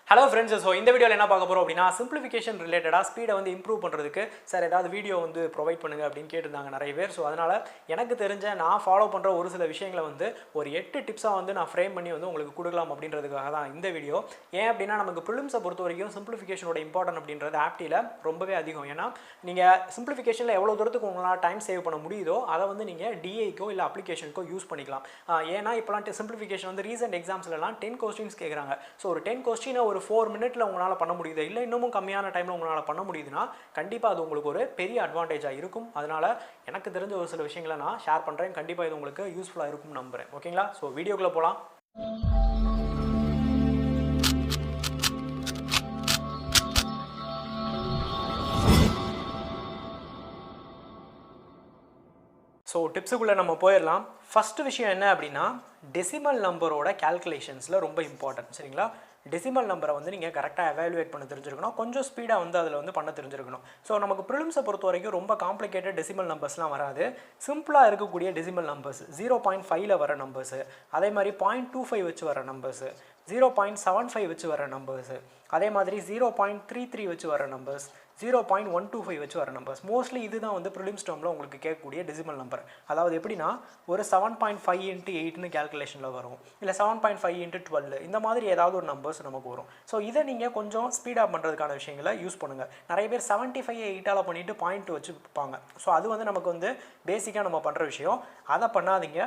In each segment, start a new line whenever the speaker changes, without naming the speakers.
Hello friends, so இந்த வீடியோல என்ன பார்க்க போறோம் அப்படினா simplification ரிலேட்டடா ஸ்பீட வந்து இம்ப்ரூவ் பண்றதுக்கு சார் ஏதாவது வீடியோ வந்து ப்ரொவைட் பண்ணுங்க அப்படினு கேட்டிருந்தாங்க நிறைய பேர். சோ அதனால எனக்கு தெரிஞ்ச நான் ஃபாலோ பண்ற ஒரு சில விஷயங்களை வந்து ஒரு 8 டிப்ஸா வந்து நான் ஃப்ரேம் பண்ணி வந்து உங்களுக்கு கொடுக்கலாம் அப்படின்றதுக்காக தான் இந்த வீடியோ. ஏன் அப்படினா நமக்கு prelims பொறுத்த வரைக்கும் simplificationோட இம்பார்ட்டன்ட் அப்படின்றது ஆப்டில ரொம்பவே அதிகம். ஏனா நீங்க simplificationல எவ்வளவு தூரத்துக்கு உங்களால டைம் சேவ் பண்ண முடியுதோ அத வந்து நீங்க DI-க்கோ இல்ல அப்ளிகேஷனுக்கோ யூஸ் பண்ணிக்கலாம். ஏனா இப்பலாம் simplification வந்து ரீசன்ட் எக்ஸாம்ஸ்ல எல்லாம் 10 क्वेश्चंस கேக்குறாங்க. சோ ஒரு 10 क्वेश्चन ஒரு 4 மினிட்ல உங்களால பண்ண முடியுது இல்ல இன்னும் கம்மியான டைம்ல உங்களால பண்ண முடியுதுனா கண்டிப்பா அது உங்களுக்கு ஒரு பெரிய அட்வான்டேஜா இருக்கும். அதனால எனக்கு தெரிஞ்ச ஒரு சில விஷயங்களை நான் ஷேர் பண்றேன். கண்டிப்பா இது உங்களுக்கு யூஸ்ஃபுல்லா இருக்கும் நம்புறேன். ஓகேங்களா? சோ வீடியோக்குள்ள போலாம். ஸோ டிப்ஸுக்குள்ளே நம்ம போயிடலாம். ஃபஸ்ட்டு விஷயம் என்ன அப்படின்னா டெசிமல் நம்பரோட கேல்குலேஷன்ஸில் ரொம்ப இம்பார்ட்டன்ட். சரிங்களா? டெசிமல் நம்பரை வந்து நீங்கள் கரெக்டாக எவாலுவேட் பண்ண தெரிஞ்சிருக்கணும். கொஞ்சம் ஸ்பீடாக வந்து அதில் வந்து பண்ண தெரிஞ்சிருக்கணும். ஸோ நமக்கு ப்ரிலிம்ஸை பொறுத்த வரைக்கும் ரொம்ப காம்ப்ளிகேட்டட் டெசிமல் நம்பர்ஸ்லாம் வராது. சிம்பிளாக இருக்கக்கூடிய டெசிமல் நம்பர்ஸ் 0.5ல் வர நம்பர்ஸு, அதே மாதிரி 0.25 வச்சு வர நம்பர்ஸு, 0.75 வச்சு வர நம்பர்ஸு, அதே மாதிரி 0.33 வச்சு வர நம்பர்ஸ், 0.125 வச்சு வர நம்பர்ஸ். மோஸ்ட்லி இதுதான் வந்து ப்ரிலிம்ஸ் டேர்மில் உங்களுக்கு கேட்கக்கூடிய டெசிமல் நம்பர். அதாவது எப்படின்னா ஒரு 7.5 × 8ன்னு கேல்குலேஷனில் வரும், இல்லை 7.5 × 12 இந்த மாதிரி ஏதாவது ஒரு நம்பர்ஸ் நமக்கு வரும். ஸோ இதை நீங்கள் கொஞ்சம் ஸ்பீடாக பண்ணுறதுக்கான விஷயங்களை யூஸ் பண்ணுங்கள். நிறைய பேர் 75 8ஆல் பண்ணிவிட்டு பாயிண்ட் வச்சு வைப்பாங்க. ஸோ அது வந்து நமக்கு வந்து பேசிக்காக நம்ம பண்ணுற விஷயம். அதை பண்ணாதீங்க.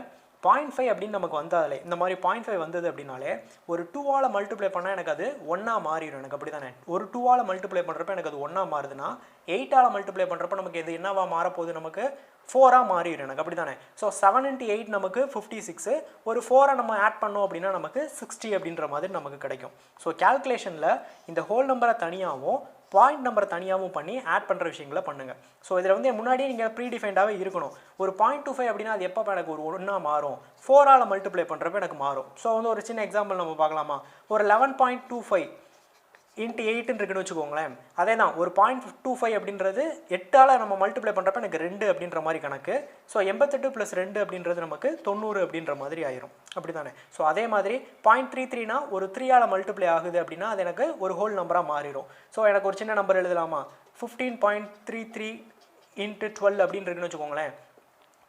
0.5 அப்படின்னு நமக்கு வந்தாலே இந்த மாதிரி 0.5 வந்தது அப்படின்னாலே ஒரு 2ஆல் மல்டிப்ளை பண்ணால் எனக்கு அது 1ஆ மாறிடும். எனக்கு அப்படி தானே, ஒரு 2ஆல் மல்டிப்ளை பண்ணுறப்ப எனக்கு அது 1ஆ மாறுதுன்னா 8ஆல் மல்டிப்ளை பண்ணுறப்ப நமக்கு இது என்னவா மாறப்போகுது, நமக்கு 4ஆ மாறிடும். எனக்கு அப்படி தானே. ஸோ 7 × 8 நமக்கு 56, ஒரு 4ஆ நம்ம ஆட் பண்ணோம் அப்படின்னா நமக்கு 60 அப்படின்ற மாதிரி நமக்கு கிடைக்கும். ஸோ கேல்குலேஷனில் இந்த ஹோல் நம்பரை தனியாகவும் பாயிண்ட் நம்பரை தனியாகவும் பண்ணி ஆட் பண்ணுற விஷயங்களை பண்ணுங்கள். ஸோ இதில் வந்து முன்னாடியே நீங்கள் ப்ரீடிஃபைண்டாகவே இருக்கணும். ஒரு 0.25 அப்படின்னா அது எப்போ எனக்கு ஒரு 1ஆ மாறும், 4ஆல் மல்டிப்ளை பண்ணுறப்ப எனக்கு மாறும். ஸோ வந்து ஒரு சின்ன எக்ஸாம்பிள் நம்ம பார்க்கலாமா? ஒரு 11.25 × 8ன்னு இருக்குன்னு வச்சுக்கோங்களேன். அதே தான் ஒரு 0.25 அப்படின்றது 8ஆல் நம்ம மல்டிப்ளை பண்ணுறப்ப எனக்கு 2 அப்படின்ற மாதிரி கணக்கு. ஸோ 88 + 2 அப்படின்றது நமக்கு 90 அப்படின்ற மாதிரி ஆயிரும். அப்படி தானே? ஸோ அதே மாதிரி 0.33னா ஒரு 3ஆல் மல்டிப்ளை ஆகுது அப்படின்னா அது எனக்கு ஒரு ஹோல் நம்பராக மாறிடும். ஸோ எனக்கு ஒரு சின்ன நம்பர் எழுதலாமா? 15.33 × 12 அப்படின்னு இருக்குன்னு வச்சுக்கோங்களேன்.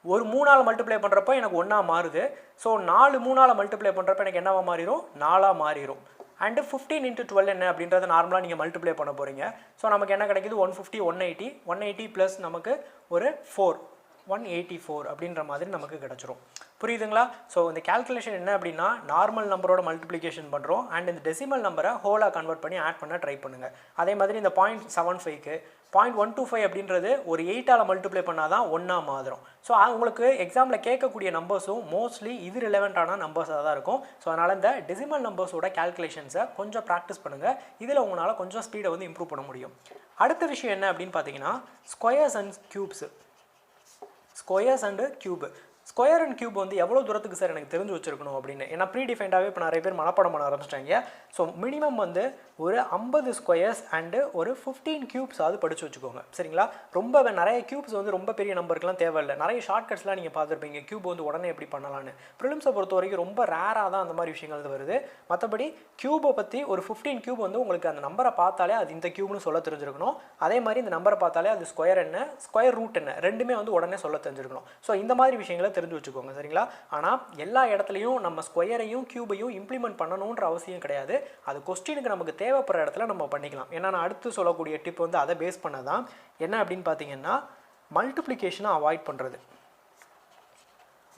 ஒரு 3ஆல் மல்டிப்ளை பண்ணுறப்போ எனக்கு 1ஆ மாறுது. ஸோ 4 3ஆல் மல்டிப்ளை பண்ணுறப்ப எனக்கு என்னவா மாறிடும், 4ஆ மாறிடும். அண்டு 15 × 12 என்ன அப்படின்றத நார்மலாக நீங்கள் மல்டிப்ளை பண்ண போகிறீங்க. ஸோ நமக்கு என்ன கிடைக்குது, 150 180 ப்ளஸ் நமக்கு ஒரு 4 184 அப்படின்ற மாதிரி நமக்கு கிடச்சிரும். புரியுதுங்களா? ஸோ இந்த கேல்குலேஷன் என்ன அப்படின்னா நார்மல் நம்பரோட மல்டிப்ளிகேஷன் பண்ணுறோம் அண்ட் இந்த டெசிமல் நம்பரை ஹோலாக கன்வெர்ட் பண்ணி ஆட் பண்ண ட்ரை பண்ணுங்கள். அதே மாதிரி இந்த 0.75க்கு 0.125 அப்படின்றது ஒரு 8ஆல் மல்டிப்ளை பண்ணால் தான் 1ஆ மாறும். ஸோ உங்களுக்கு எக்ஸாமில் கேட்கக்கூடிய நம்பர்ஸும் மோஸ்ட்லி இது ரிலவெண்ட்டான நம்பர்ஸாக தான் இருக்கும். ஸோ அதனால் இந்த டெசிமல் நம்பர்ஸோட கேல்குலேஷன்ஸை கொஞ்சம் ப்ராக்டிஸ் பண்ணுங்கள். இதில் உங்களால் கொஞ்சம் ஸ்பீடை வந்து இம்ப்ரூவ் பண்ண முடியும். அடுத்த விஷயம் என்ன அப்படின்னு பார்த்தீங்கன்னா squares and cubes. Squares and cube. Square and cube வந்து எவ்வளோ தூரத்துக்கு சார் எனக்கு தெரிஞ்சு வச்சுருக்கணும் அப்படின்னு. ஏன்னா ப்ரீடிஃபைண்டாகவே இப்போ நிறைய பேர் மனப்பாடம் பண்ண ஆரம்பிச்சிட்டாங்க. ஸோ மினிமம் வந்து ஒரு 50 ஸ்கொயர்ஸ் அண்டு ஒரு 15 க்யூப்ஸாவது படித்து வச்சுக்கோங்க. சரிங்களா? ரொம்ப நிறைய க்யூப்ஸ் வந்து ரொம்ப பெரிய நம்பருக்குலாம் தேவையில்லை. நிறைய ஷார்ட்கட்ஸ்லாம் நீங்கள் பார்த்துருப்பீங்க. க்யூப் வந்து உடனே எப்படி பண்ணலான்னு. ப்ரிலிம்ஸை பொறுத்த வரைக்கும் ரொம்ப ரேராக தான் அந்த மாதிரி விஷயங்கள் வருது. மற்றபடி க்யூபை பற்றி ஒரு 15 க்யூப் வந்து உங்களுக்கு அந்த நம்பரை பார்த்தாலே அது இந்த க்யூப்னு சொல்ல தெரிஞ்சிருக்கணும். அதே மாதிரி இந்த நம்பரை பார்த்தாலே அது ஸ்கொயர் என்ன, ஸ்கொயர் ரூட் என்ன, ரெண்டுமே வந்து உடனே சொல்ல தெரிஞ்சிருக்கணும். ஸோ இந்த மாதிரி விஷயங்களை தெரிஞ்சு வச்சுக்கோங்க. சரிங்களா? ஆனால் எல்லா இடத்துலையும் நம்ம ஸ்கொயரையும் க்யூபையும் இம்ப்ளிமெண்ட் பண்ணணுன்ற அவசியம் கிடையாது. அது கொஸ்டினுக்கு நமக்கு தேவைப்படுற இடத்துல நம்ம பண்ணிக்கலாம். ஏன்னா நான் அடுத்து சொல்லக்கூடிய டிப் வந்து அதை பேஸ் பண்ண தான். என்ன அப்படின்னு பார்த்தீங்கன்னா மல்டிப்ளிகேஷனை அவாய்ட் பண்ணுறது.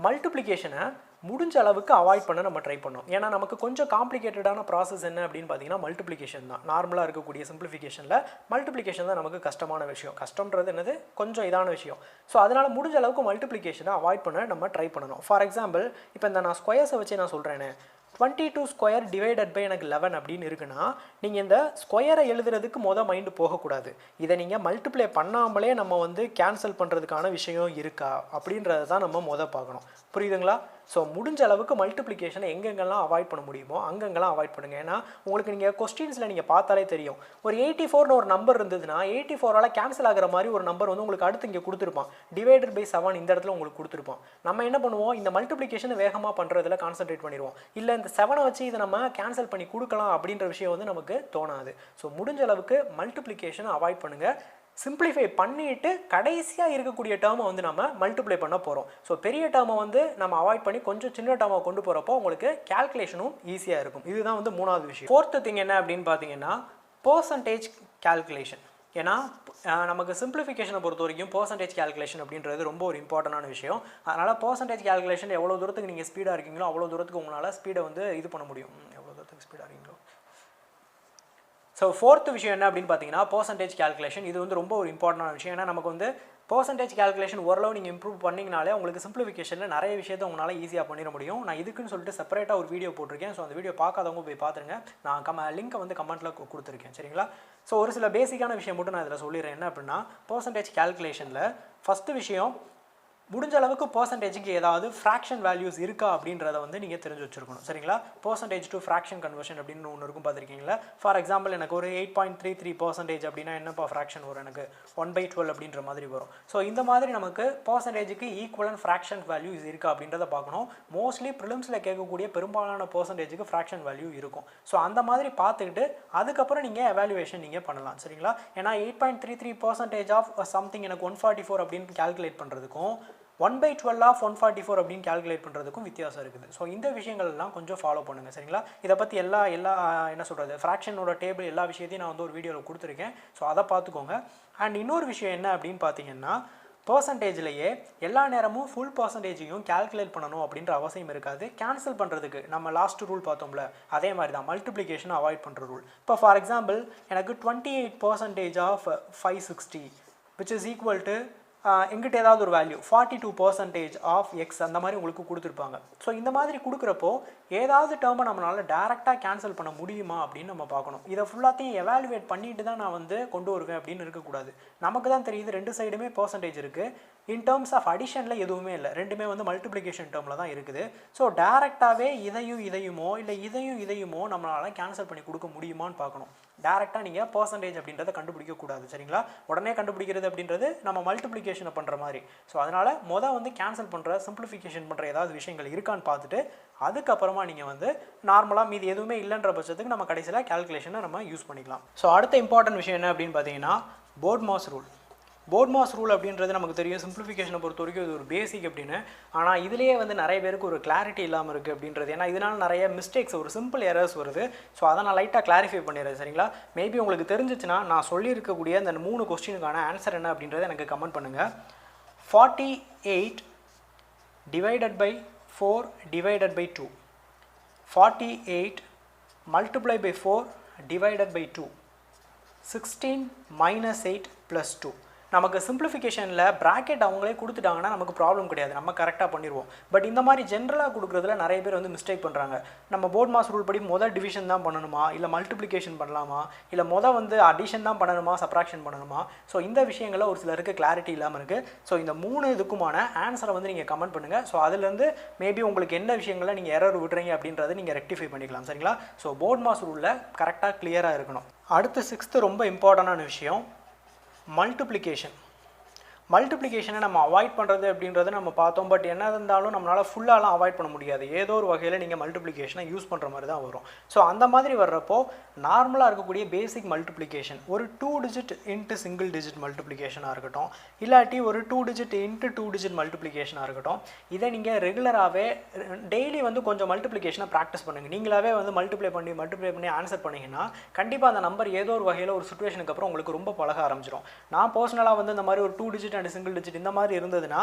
மல்டிப்ளிகேஷனை முடிஞ்ச அளவுக்கு அவாய்ட் பண்ண நம்ம ட்ரை பண்ணோம். ஏன்னா நமக்கு கொஞ்சம் காம்ப்ளிகேட்டடான ப்ராசஸ் என்ன அப்படின்னு பார்த்தீங்கன்னா மல்டிப்ளிகேஷன் தான். நார்மலாக இருக்கக்கூடிய சிம்பிளிஃபிகேஷனில் மல்டிப்ளிகேஷன் தான் நமக்கு கஷ்டமான விஷயம். கஷ்டம்ன்றது என்னது, கொஞ்சம் இதான விஷயம். ஸோ அதனால் முடிஞ்ச அளவுக்கு மல்டிப்ளிகேஷனை அவாய்ட் பண்ண நம்ம ட்ரை பண்ணணும். ஃபார் எக்ஸாம்பிள் இப்போ இந்த நான் ஸ்கொயர்ஸை வச்சு நான் சொல்கிறேனே 22 ஸ்கொயர் டிவைடட் பை எனக்கு 11 அப்படின்னு இருக்குன்னா நீங்கள் இந்த ஸ்கொயரை எழுதுறதுக்கு மைண்டு போகக்கூடாது. இதை நீங்கள் மல்டிப்ளை பண்ணாமலே நம்ம வந்து கேன்சல் பண்ணுறதுக்கான விஷயம் இருக்கா அப்படின்றத தான் நம்ம பார்க்கணும். புரியுதுங்களா? ஸோ முடிஞ்ச அளவுக்கு மல்டிப்ளிகேஷனை எங்கெங்கெல்லாம் அவாய்ட் பண்ண முடியுமோ அங்கெங்கெல்லாம் அவாய்ட் பண்ணுங்கள். ஏன்னா உங்களுக்கு நீங்கள் கொஸ்டின்ஸில் நீங்கள் பார்த்தாலே தெரியும், ஒரு 84னு ஒரு நம்பர் இருந்ததுன்னா 84ஆல் கேன்சல் ஆகிற மாதிரி ஒரு நம்பர் வந்து உங்களுக்கு அடுத்து இங்கே கொடுத்துருப்பான். டிவைடட் பை 7 இந்த இடத்துல உங்களுக்கு கொடுத்துருப்பான். நம்ம என்ன பண்ணுவோம், இந்த மல்டிப்ளிகேஷனை வேகமாக பண்ணுறதுல கான்சென்ட்ரேட் பண்ணிடுவோம். இல்லை இந்த 7 வச்சு இதை நம்ம கேன்சல் பண்ணி கொடுக்கலாம் அப்படின்ற விஷயம் வந்து நமக்கு தோணாது. ஸோ முடிஞ்ச அளவுக்கு மல்டிப்ளிகேஷனை அவாய்ட் பண்ணுங்கள். சிம்பிளிஃபை பண்ணிவிட்டு கடைசியாக இருக்கக்கூடிய டேர்மை வந்து நம்ம மல்டிப்ளை பண்ண போகிறோம். ஸோ பெரிய டேர்மை வந்து நம்ம அவாய்ட் பண்ணி கொஞ்சம் சின்ன டேர்மை கொண்டு போகிறப்போ உங்களுக்கு கேல்குலேஷனும் ஈஸியாக இருக்கும். இதுதான் வந்து மூணாவது விஷயம். ஃபோர்த்து திங் என்ன அப்படின்னு பார்த்தீங்கன்னா பர்சன்டேஜ் கேல்குலேஷன். ஏன்னா நமக்கு சிம்பிளிஃபிகேஷனை பொறுத்த வரைக்கும் பர்சன்டேஜ் கேல்குலேஷன் அப்படின்றது ரொம்ப ஒரு இம்பார்ட்டண்டான விஷயம். அதனால் பர்சன்டேஜ் கேல்குலேஷன் எவ்வளோ தூரத்துக்கு நீங்கள் ஸ்பீடாக இருக்கீங்களோ அவ்வளோ தூரத்துக்கு உங்களால் ஸ்பீடை வந்து இது பண்ண முடியும். எவ்வளோ தூரத்துக்கு ஸ்பீடாக இருக்கீங்களோ. ஸோ ஃபோர்த்து விஷயம் என்ன அப்படின்னு பார்த்தீங்கன்னா பர்சன்டேஜ் கேல்குலேஷன். இது வந்து ரொம்ப ஒரு இம்பார்ட்டண்டான விஷயம். ஏன்னா நமக்கு வந்து பர்சன்டேஜ் கேல்குலேஷன் ஓரளவு நீங்கள் இம்ப்ரூவ் பண்ணிங்கனாலே உங்களுக்கு சிம்பிளிஃபிகேஷனில் நிறைய விஷயத்தை உங்களால் ஈஸியாக பண்ணிட முடியும். நான் இதுக்குன்னு சொல்லிட்டு செப்பரேட்டாக ஒரு வீடியோ போட்டிருக்கேன். ஸோ அந்த வீடியோ பார்க்காதவங்க போய் பார்த்துருங்க. நான் லிங்க்கை வந்து கமெண்ட்டில் கொடுத்துருக்கேன். சரிங்களா? ஸோ ஒரு சில பேசிக்கான விஷயம் மட்டும் நான் இதில் சொல்லிடுறேன். என்ன அப்படின்னா பர்சன்டேஜ் கேல்குலேஷனில் ஃபஸ்ட்டு விஷயம், முடிஞ்ச அளவுக்கு பர்சன்டேஜுக்கு ஏதாவது ஃப்ராக்ஷன் வேல்யூஸ் இருக்கா அப்படின்றத வந்து நீங்கள் தெரிஞ்சு வச்சுருக்கணும். சரிங்களா? பர்சன்டேஜ் டு ஃப்ராக்ஷன் கன்வர்ஷன் அப்படின்னு ஒன்று இருக்கும், பார்த்துருக்கீங்களா? ஃபார் எக்ஸாம்பிள் எனக்கு ஒரு 8.33% அப்படின்னா என்னப்பா ஃப்ராக்ஷன் வரும், எனக்கு 1/12 அப்படின்ற மாதிரி வரும். ஸோ இந்த மாதிரி நமக்கு பர்சன்டேஜுக்கு ஈக்குவலன் ஃப்ராக்ஷன் வேல்யூஸ் இருக்கா அப்படின்றத பார்க்கணும். மோஸ்ட்லி ப்ரிலிம்ஸில் கேட்கக்கூடிய பெரும்பாலான பர்சன்டேஜுக்கு ஃப்ராக்ஷன் வேல்யூ இருக்கும். ஸோ அந்த மாதிரி பார்த்துக்கிட்டு அதுக்கப்புறம் நீங்கள் எவாலுவேஷன் நீங்கள் பண்ணலாம். சரிங்களா? ஏன்னா 8.33% ஆஃப் சம்திங் எனக்கு 144 அப்படின்னு கேல்குலேட் பண்ணுறதுக்கும் 1/12 ஆஃப் 144 அப்படின்னு கேல்குலேட் பண்ணுறதுக்கும் வித்தியாசம் இருக்குது. ஸோ இந்த விஷயங்கள்லாம் கொஞ்சம் ஃபாலோ பண்ணுங்கள். சரிங்களா? இதை பற்றி எல்லா என்ன சொல்கிறது, ஃப்ராக்ஷனோட டேபிள் எல்லா விஷயத்தையும் நான் வந்து ஒரு வீடியோவில் கொடுத்துருக்கேன். ஸோ அதை பார்த்துக்கோங்க. அண்ட் இன்னொரு விஷயம் என்ன அப்படின்னு பார்த்தீங்கன்னா பர்சன்டேஜ்லேயே எல்லா நேரமும் ஃபுல் பர்சன்டேஜையும் கேல்குலேட் பண்ணணும் அப்படின்ற அவசியம் இருக்காது. கேன்சல் பண்ணுறதுக்கு நம்ம லாஸ்ட் ரூல் பார்த்தோம்ல, அதே மாதிரி தான் மல்டிப்ளிகேஷனை அவாய்ட் பண்ணுற ரூல். இப்போ ஃபார் எக்ஸாம்பிள் எனக்கு 28% of 560 which is equal to எங்கிட்ட ஏதாவது ஒரு வேல்யூ 42% ஆஃப் எக்ஸ் அந்த மாதிரி உங்களுக்கு கொடுத்துருப்பாங்க. ஸோ இந்த மாதிரி கொடுக்குறப்போ ஏதாவது டேர்மை நம்மளால் டேரெக்டாக கேன்சல் பண்ண முடியுமா அப்படின்னு நம்ம பார்க்கணும். இதை ஃபுல்லாத்தையும் எவாலுவேட் பண்ணிட்டு தான் நான் வந்து கொண்டு வருவேன் அப்படின்னு இருக்கக்கூடாது. நமக்கு தான் தெரியுது ரெண்டு சைடுமே பர்சன்டேஜ் இருக்குது. இன் டேர்ம்ஸ் ஆஃப் அடிஷனில் எதுவுமே இல்லை, ரெண்டுமே வந்து மல்டிப்ளிகேஷன் டேர்மில் தான் இருக்குது. ஸோ டேரெக்டாகவே இதையுமோ இல்லை இதையுமோ நம்மளால் கேன்சல் பண்ணி கொடுக்க முடியுமான்னு பார்க்கணும். டேரெக்டாக நீங்கள் பர்சன்டேஜ் அப்படின்றத கண்டுபிடிக்கக்கூடாது. சரிங்களா? உடனே கண்டுபிடிக்கிறது அப்படின்றது நம்ம மல்டிப்ளிகேஷனை பண்ணுற மாதிரி. ஸோ அதனால் வந்து கேன்சல் பண்ணுற சிம்பிளிஃபிகேஷன் பண்ணுற ஏதாவது விஷயங்கள் இருக்கான்னு பார்த்துட்டு அதுக்கப்புறமா நீங்கள் வந்து நார்மலாக மீது எதுவுமே இல்லைன்ற பட்சத்துக்கு நம்ம கடைசியில் கேல்குலேஷனை நம்ம யூஸ் பண்ணிக்கலாம். ஸோ அடுத்த இம்பார்ட்டன்ட் விஷயம் என்ன அப்படின்னு பார்த்தீங்கன்னா போர்ட்மாஸ் ரூல். போர்ட்மாஸ் ரூல் அப்படின்றது நமக்கு தெரியும், சிம்பிளிஃபிகேஷனை பொறுத்த வரைக்கும் இது ஒரு பேசிக் அப்படின்னு. ஆனால் இதுலேயே வந்து நிறைய பேருக்கு ஒரு கிளாரிட்டி இல்லாமல் இருக்குது அப்படின்றது. ஏன்னா இதனால் நிறைய மிஸ்டேக்ஸ், ஒரு சிம்பிள் எரர்ஸ் வருது. ஸோ அதை நான் லைட்டாக கிளாரிஃபை பண்ணிடுறேன். சரிங்களா? மேபி உங்களுக்கு தெரிஞ்சிச்சுன்னா நான் சொல்லியிருக்கக்கூடிய அந்த 3 கொஸ்டினுக்கான ஆன்சர் என்ன அப்படின்றத எனக்கு கமெண்ட் பண்ணுங்கள். 48 divided by 4 divided by 2, 48 multiplied by 4 divided by 2, 16 minus 8 plus 2. நமக்கு சிம்பிளிஃபிகேஷனில் ப்ராக்கெட் அவங்களே கொடுத்துட்டாங்கன்னா நமக்கு ப்ராப்ளம் கிடையாது, நம்ம கரெக்டாக பண்ணிடுவோம். பட் இந்த மாதிரி ஜென்ரலாக கொடுக்குறதுல நிறைய பேர் வந்து மிஸ்டேக் பண்ணுறாங்க. நம்ம போர்ட்மாஸ் ரூல் படி டிவிஷன் தான் பண்ணணுமா, இல்லை மல்டிப்ளிகேஷன் பண்ணலாமா, இல்லை வந்து அடிஷன் தான் பண்ணணுமா, சப்ராக்ஷன் பண்ணணுமா? ஸோ இந்த விஷயங்களில் ஒரு சிலருக்கு கிளாரிட்டி இல்லாமல் இருக்குது. ஸோ இந்த 3 இதுக்குமான ஆன்சரை வந்து நீங்கள் கமெண்ட் பண்ணுங்கள். ஸோ அதுலேருந்து மேபி உங்களுக்கு என்ன விஷயங்களில் நீங்கள் எரர் விடுறீங்க அப்படின்றத நீங்கள் ரெக்டிஃபை பண்ணிக்கலாம். சரிங்களா? ஸோ போர்ட்மாஸ் ரூலில் கரெக்டாக கிளியராக இருக்கணும். அடுத்து 6th ரொம்ப இம்பார்ட்டண்டான விஷயம் மல்டிப்ளிகேஷனை நம்ம அவாய்ட் பண்ணுறது அப்படின்றத நம்ம பார்த்தோம். பட் என்ன இருந்தாலும் நம்மளால் ஃபுல்லாலாம் அவாய்ட் பண்ண முடியாது. ஏதோ ஒரு வகையில் நீங்கள் மல்டிப்ளிகேஷனை யூஸ் பண்ணுற மாதிரி தான் வரும். ஸோ அந்த மாதிரி வர்றப்போ நார்மலாக இருக்கக்கூடிய பேசிக் மல்டிப்ளிகேஷன் ஒரு 2 டிஜிட் இன்ட்டு சிங்கிள் டிஜிட் மல்டிப்ளிகேஷனாக இருக்கட்டும், இல்லாட்டி ஒரு 2 டிஜிட் இன்ட்டு 2 டிஜிட் மல்டிப்ளிகேஷனாக இருக்கட்டும், இதை நீங்கள் ரெகுலராகவே டெய்லி வந்து கொஞ்சம் மல்டிப்ளிகேஷனை ப்ராக்டிஸ் பண்ணுங்கள். நீங்களாவே வந்து மல்டிப்ளை பண்ணி ஆன்சர் பண்ணிங்கன்னா கண்டிப்பாக அந்த நம்பர் ஏதோ ஒரு வகையில் ஒரு சுச்சுவேஷனுக்கு அப்புறம் உங்களுக்கு ரொம்ப பழக ஆரம்பிச்சிடும். நான் பர்சனலாக வந்து இந்த மாதிரி ஒரு 2 டிஜிட் அண்ட் சிங்கிள் டிஜிட் இந்த மாதிரி இருந்ததுன்னா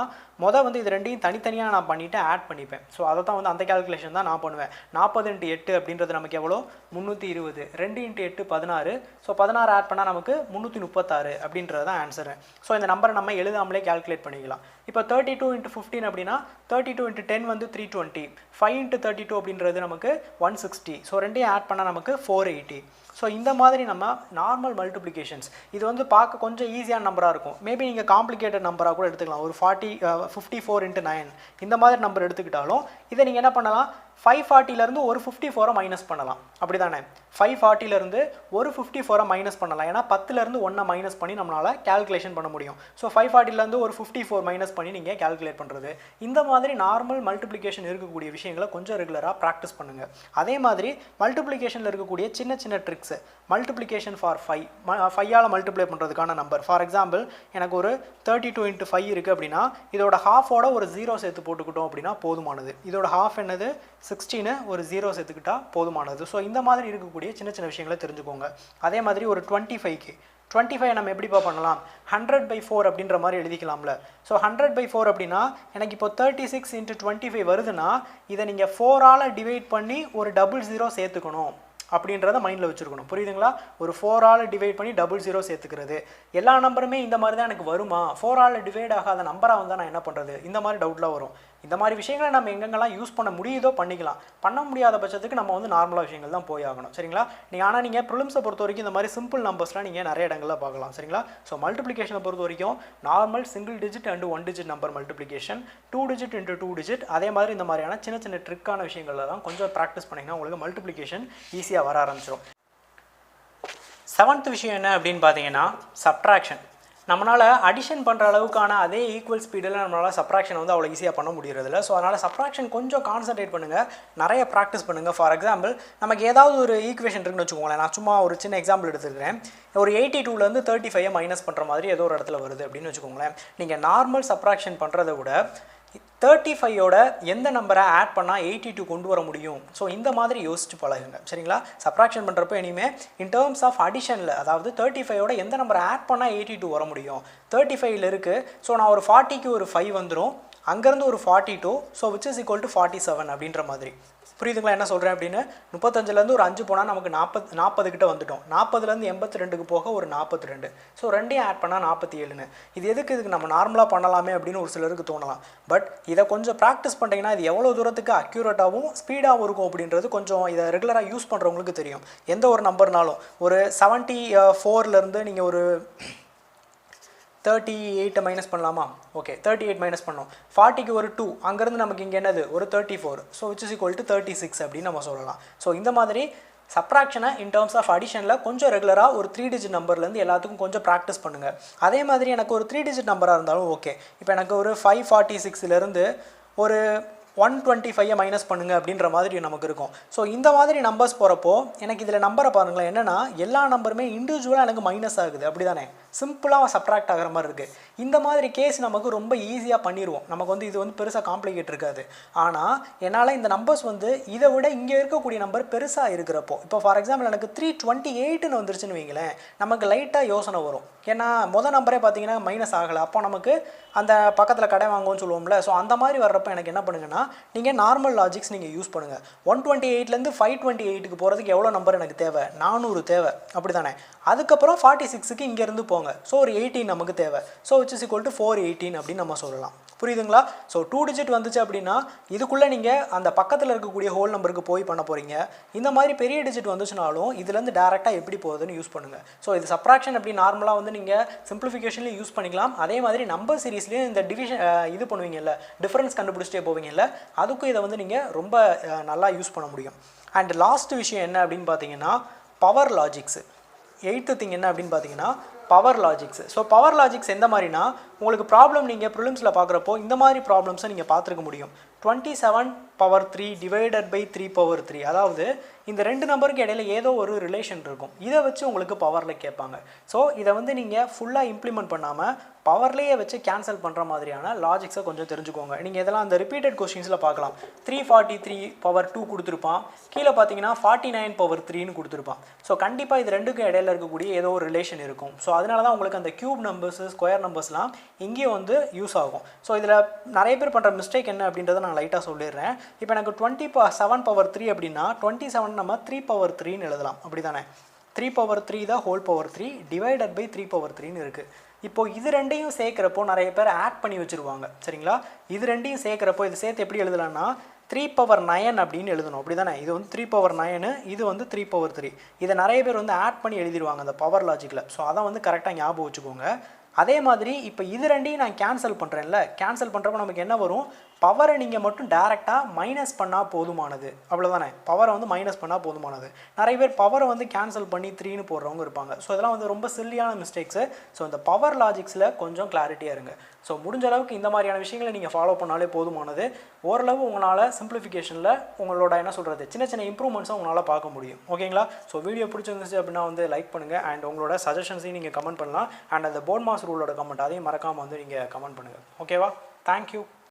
வந்து இது ரெண்டையும் தனித்தனியாக நான் பண்ணிவிட்டு ஆட் பண்ணிப்பேன். ஸோ அதை தான் வந்து அந்த கேல்குலேஷன் தான் நான் பண்ணுவேன். 40 × 8 அப்படின்றது நமக்கு எவ்வளோ, 320. 2 × 8 16. ஸோ 16 ஆட் பண்ணால் நமக்கு 336 அப்படின்றது தான் ஆன்சரு. ஸோ இந்த நம்பரை நம்ம எழுதாமலே கேல்குலேட் பண்ணிக்கலாம். இப்போ 32 × 15 அப்படின்னா 32 × 10 வந்து 320. 5 × 32 அப்படின்றது நமக்கு 160. ஸோ ரெண்டையும் ஆட் பண்ணால் நமக்கு 480. ஸோ இந்த மாதிரி நம்ம நார்மல் மல்டிப்ளிகேஷன்ஸ் இது வந்து பார்க்க கொஞ்சம் ஈஸியான நம்பராக இருக்கும். மேபி நீங்கள் காம்ப்ளிகேட்டட் நம்பராக கூட எடுத்துக்கலாம். ஒரு 54 × 9 இந்த மாதிரி நம்பர் எடுத்துக்கிட்டாலும் இதை நீங்கள் என்ன பண்ணலாம், 540லேருந்து ஒரு 54 மைனஸ் பண்ணலாம். அப்படி தானே, 540லேருந்து ஒரு 54 மைனஸ் பண்ணலாம். ஏன்னா 10லேருந்து 1 மைனஸ் பண்ணி நம்மளால் கேல்குலேஷன் பண்ண முடியும். ஸோ 540லேருந்து ஒரு 54 மைனஸ் பண்ணி நீங்கள் கேல்குலேட் பண்ணுறது. இந்த மாதிரி நார்மல் மல்டிப்ளிகேஷன் இருக்கக்கூடிய விஷயங்களை கொஞ்சம் ரெகுலராக ப்ராக்டிஸ் பண்ணுங்கள். அதே மாதிரி மல்டிப்ளிகேஷனில் இருக்கக்கூடிய சின்ன சின்ன ட்ரிக்ஸு, மல்டிப்ளிகேஷன் ஃபார் 5ஆல் மல்டிப்ளை பண்ணுறதுக்கான நம்பர். ஃபார் எக்ஸாம்பிள் எனக்கு ஒரு 32 × 5 இருக்குது அப்படின்னா இதோட ஹாஃபோட ஒரு 0 சேர்த்து போட்டுக்கிட்டோம் அப்படின்னா போதுமானது. இதோட ஹாஃப் என்னது 16, ஒரு 0 சேர்த்துக்கிட்டா போதுமானது. ஸோ இந்த மாதிரி இருக்கக்கூடிய சின்ன சின்ன விஷயங்களை தெரிஞ்சுக்கோங்க. அதே மாதிரி ஒரு 25 நம்ம எப்படிப்பா பண்ணலாம், 100/4 அப்படின்ற மாதிரி எழுதிக்கலாம்ல. ஸோ 100/4 அப்படின்னா எனக்கு இப்போ 36 × 25 வருதுன்னா இதை நீங்கள் 4ஆல் டிவைட் பண்ணி ஒரு 00 சேர்த்துக்கணும் அப்படின்றத மைண்டில் வச்சுருக்கணும். புரியுதுங்களா? ஒரு 4ஆல் டிவைட் பண்ணி 00 சேர்த்துக்கிறது. எல்லா நம்பருமே இந்த மாதிரி தான் எனக்கு வருமா, 4ஆல் டிவைட் ஆகாத நம்பராக வந்தால் நான் என்ன பண்ணுறது, இந்த மாதிரி டவுட்லாம் வரும். இந்த மாதிரி விஷயங்களை நம்ம எங்கெங்கெல்லாம் யூஸ் பண்ண முடியுதோ பண்ணிக்கலாம். பண்ண முடியாத பட்சத்துக்கு நம்ம வந்து நார்மலாக விஷயங்கள் தான் போய் ஆகணும். சரிங்களா? நீங்கள் ப்ரிலிம்ஸை பொறுத்த வரைக்கும் இந்த மாதிரி சிம்பிள் நம்பர்ஸ்லாம் நீங்கள் நிறைய இடங்களில் பார்க்கலாம். சரிங்களா? ஸோ மல்டிப்ளிகேஷனை பொறுத்த வரைக்கும் normal single digit and 1 digit number multiplication, 2 digit × 2 digit, அதே மாதிரி இந்த மாதிரியான சின்ன சின்ன ட்ரிக்கான விஷயங்களில் தான் கொஞ்சம் ப்ராக்டிஸ் பண்ணிங்கன்னா உங்களுக்கு மல்டிப்ளிகேஷன் ஈஸியாக வர ஆரம்பிச்சிடும். 7th விஷயம் என்ன அப்படின்னு பார்த்தீங்கன்னா சப்ட்ராக்ஷன். நம்மளால் அடிஷன் பண்ணுற அளவுக்கான அதே ஈக்குவல் ஸ்பீடில் நம்மளால் சப்ராக்ஷன் வந்து அவ்வளோ ஈஸியாக பண்ண முடியறதில்ல. ஸோ அதனால் சப்ராக்ஷன் கொஞ்சம் கான்சன்ட்ரேட் பண்ணுங்கள், நிறைய ப்ராக்டிஸ் பண்ணுங்கள். ஃபார் எக்ஸாம்பிள் நமக்கு ஏதாவது ஒரு ஈக்குவேஷன் இருக்குன்னு வச்சுக்கோங்களேன். நான் சும்மா ஒரு சின்ன எக்ஸாம்பிள் எடுத்துக்கிறேன். ஒரு 82லேருந்து 35 மைனஸ் பண்ணுற மாதிரி ஏதோ ஒரு இடத்துல வருது அப்படின்னு வச்சுக்கோங்களேன். நீங்கள் நார்மல் சப்ராக்ஷன் பண்ணுறதை விட 35ஓட எந்த நம்பரை ஆட் பண்ணால் 82 கொண்டு வர முடியும். ஸோ இந்த மாதிரி யோசிச்சு பழகுங்க. சரிங்களா? சப்ராக்ஷன் பண்ணுறப்போ இனிமேல் இன் டேர்ம்ஸ் ஆஃப் அடிஷனில், அதாவது 35ஓட எந்த நம்பரை ஆட் பண்ணால் 82 வர முடியும். 35ல் இருக்குது. ஸோ நான் ஒரு 40க்கு ஒரு 5 வந்துடும், அங்கேருந்து ஒரு 42, so which is equal to 47 அப்படின்ற மாதிரி. புரியுதுங்களா என்ன சொல்கிறேன் அப்படின்னு? 35லேருந்து ஒரு 5 போனால் நமக்கு 40 கிட்ட வந்துட்டோம். 40லேருந்து 82க்கு போக ஒரு 42. ஸோ ரெண்டையும் ஆட் பண்ணால் 47. இதுக்கு நம்ம நார்மலாக பண்ணலாமே அப்படின்னு ஒரு சிலருக்கு தோணலாம். பட் இதை கொஞ்சம் ப்ராக்டிஸ் பண்ணிட்டீங்கன்னா இது எவ்வளோ தூரத்துக்கு அக்யூரேட்டாகவும் ஸ்பீடாகவும் இருக்கும் அப்படின்றது கொஞ்சம் இதை ரெகுலராக யூஸ் பண்ணுறவங்களுக்கு தெரியும். எந்த ஒரு நம்பர்னாலும் ஒரு 74லேருந்து நீங்கள் ஒரு 38 மைனஸ் பண்ணலாமா? ஓகே, 38 மைனஸ் பண்ணோம். 40க்கு ஒரு 2, அங்கேருந்து நமக்கு இங்கே என்னது ஒரு 34. So which is equal to 36 அப்படின்னு நம்ம சொல்லலாம். ஸோ இந்த மாதிரி சப்ராக்ஷனை இன் டேர்ம்ஸ் ஆஃப் அடிஷனில் கொஞ்சம் ரெகுலராக ஒரு 3 டிஜிட் நம்பர்லேருந்து எல்லாத்துக்கும் கொஞ்சம் ப்ராக்டிஸ் பண்ணுங்கள். அதே மாதிரி எனக்கு ஒரு 3 டிஜிட் நம்பராக இருந்தாலும் ஓகே. இப்போ எனக்கு ஒரு 546லேருந்து ஒரு 125 மைனஸ் பண்ணுங்கள் அப்படின்ற மாதிரி நமக்கு இருக்கும். ஸோ இந்த மாதிரி நம்பர்ஸ் போகிறப்போ எனக்கு இதில் நம்பரை பாருங்களேன், என்னென்னா எல்லா நம்பருமே இண்டிவிஜுவலாக எனக்கு மைனஸ் ஆகுது. அப்படி தானே? சிம்பிளாக சப்ட்ராக்ட் ஆகிற மாதிரி இருக்குது. இந்த மாதிரி கேஸ் நமக்கு ரொம்ப ஈஸியாக பண்ணிடுவோம். நமக்கு வந்து இது வந்து பெருசாக காம்ப்ளிகேட் இருக்காது. ஆனால் என்னால் இந்த நம்பர்ஸ் வந்து இதை விட இங்கே இருக்கக்கூடிய நம்பர் பெருசாக இருக்கிறப்போ, இப்போ ஃபார் எக்ஸாம்பிள் எனக்கு 328ன்னு வந்துருச்சுன்னு வைங்களேன், நமக்கு லைட்டாக யோசனை வரும். ஏன்னா மொதல் நம்பரே பார்த்தீங்கன்னா மைனஸ் ஆகலை. அப்போ நமக்கு அந்த பக்கத்தில் கடை வாங்குவோம்னு சொல்லுவோம்ல. ஸோ அந்த மாதிரி வர்றப்போ எனக்கு என்ன பண்ணுங்கன்னா, நீங்கள் நார்மல் லாஜிக்ஸ் நீங்கள் யூஸ் பண்ணுங்கள். 128லேருந்து 528க்கு போகிறதுக்கு எவ்வளோ நம்பர் எனக்கு தேவை? 400 தேவை. அப்படி தானே? அதுக்கப்புறம் 46க்கு இங்கேருந்து போங்க. ஸோ ஒரு 18 நமக்கு தேவை. So which is equal to 418 அப்படின்னு நம்ம சொல்லலாம். புரியுதுங்களா? ஸோ 2 டிஜிட் வந்துச்சு அப்படின்னா இதுக்குள்ளே நீங்கள் அந்த பக்கத்தில் இருக்கக்கூடிய ஹோல் நம்பருக்கு போய் பண்ண போகிறீங்க. இந்த மாதிரி பெரிய டிஜிட் வந்துச்சுனாலும் இதுலேருந்து டேரெக்டாக எப்படி போகுதுன்னு யூஸ் பண்ணுங்கள். ஸோ இது சப்ராக்ஷன் அப்படி நார்மலாக வந்து நீங்கள் சிம்பிளிஃபிகேஷன்லேயும் யூஸ் பண்ணிக்கலாம். அதே மாதிரி நம்பர் சீரீஸ்லேயும் இந்த டிவிஷன் இது பண்ணுவீங்கல்ல, டிஃபரன்ஸ் கண்டுபிடிச்சிட்டே போவீங்கல்ல, அதுக்கும் இதை வந்து நீங்கள் ரொம்ப நல்லா யூஸ் பண்ண முடியும். அண்ட் லாஸ்ட் விஷயம் என்ன அப்படின்னு பார்த்தீங்கன்னா பவர் லாஜிக்ஸு. 8th திங் என்ன அப்படின்னு பார்த்தீங்கன்னா power logics. So power logics எந்த மாதிரினா உங்களுக்கு ப்ராப்ளம் நீங்கள் ப்ரிலிம்ஸில் பார்க்குறப்போ இந்த மாதிரி ப்ராப்ளம்ஸை நீங்கள் பார்த்துருக்க முடியும். 27/3 டிவைடட் பை 3/3. அதாவது இந்த ரெண்டு நம்பருக்கு இடையில ஏதோ ஒரு ரிலேஷன் இருக்கும். இதை வச்சு உங்களுக்கு பவரில் கேட்பாங்க. ஸோ இதை வந்து நீங்கள் ஃபுல்லாக இம்ப்ளிமெண்ட் பண்ணாமல் பவர்லேயே வச்சு கேன்சல் பண்ணுற மாதிரியான லாஜிக்ஸை கொஞ்சம் தெரிஞ்சுக்கோங்க. நீங்கள் இதெல்லாம் அந்த ரிப்பீட்டட் கொஸ்டின்ஸில் பார்க்கலாம். 343/2 கொடுத்துருப்பான், கீழே பார்த்தீங்கன்னா 49/3ன்னு கொடுத்துருப்பான். ஸோ கண்டிப்பாக இது ரெண்டுக்கும் இடையில இருக்கக்கூடிய ஏதோ ஒரு ரிலேஷன் இருக்கும். ஸோ அதனால தான் உங்களுக்கு அந்த கியூப் நம்பர்ஸ், ஸ்கொயர் நம்பர்ஸ்லாம் இங்கேயும் வந்து யூஸ் ஆகும். ஸோ இதில் நிறைய பேர் பண்ணுற மிஸ்டேக் என்ன அப்படின்றத நான் லைட்டாக சொல்லிடுறேன். இப்போ எனக்கு 27/3 அப்படின்னா 27 நம்ம 3/3ன்னு எழுதலாம். அப்படி தானே? 3/3 தான் ஹோல் பவர் 3 டிவைடட் பை 3/3ன்னு இருக்குது. இப்போ இது ரெண்டையும் சேர்க்குறப்போ நிறைய பேர் ஆட் பண்ணி வச்சுருவாங்க. சரிங்களா? இது ரெண்டையும் சேர்க்குறப்போ இது சேர்த்து எப்படி எழுதலாம்னா 3/9 அப்படின்னு எழுதணும். அப்படி தானே? இது வந்து 3/9, இது வந்து 3/3. இதை நிறைய பேர் வந்து ஆட் பண்ணி எழுதிடுவாங்க அந்த பவர் லாஜிக்கில். ஸோ அதை வந்து கரெக்டாக ஞாபகம் வச்சுக்கோங்க. அதே மாதிரி இப்போ இது ரெண்டையும் நான் கேன்சல் பண்ணுறேன்ல, கேன்சல் பண்ணுறப்ப நமக்கு என்ன வரும், பவரை நீங்கள் மட்டும் டேரெக்டாக மைனஸ் பண்ணால் போதுமானது, அவ்வளோதானே. பவரை வந்து மைனஸ் பண்ணால் போதுமானது. நிறைய பேர் பவரை வந்து கேன்சல் பண்ணி 3ன்னு போடுறவங்க இருப்பாங்க. ஸோ இதெல்லாம் வந்து ரொம்ப சில்லியான மிஸ்டேக்ஸு. ஸோ இந்த பவர் லாஜிக்ஸில் கொஞ்சம் கிளாரிட்டியாக இருங்க. ஸோ முடிஞ்ச அளவுக்கு இந்த மாதிரியான விஷயங்களை நீங்கள் ஃபாலோ பண்ணாலே போதுமானது. ஓரளவு உங்களால் சிம்பிளிஃபிகேஷனில் உங்களோட என்ன சொல்கிறது சின்ன சின்ன இம்ப்ரூவ்மெண்ட்ஸும் உங்களால் பார்க்க முடியும். ஓகேங்களா. ஸோ வீடியோ பிடிச்சிருந்துச்சு அப்படின்னா வந்து லைக் பண்ணுங்கள், அண்ட் உங்களோட சஜஷன்ஸையும் நீங்கள் கமெண்ட் பண்ணலாம். அண்ட் அந்த போர்ட் மாஸ் ரூலோட கமெண்ட் அதையும் மறக்காமல் வந்து நீங்கள் கமெண்ட் பண்ணுங்கள். ஓகேவா. தேங்க்யூ.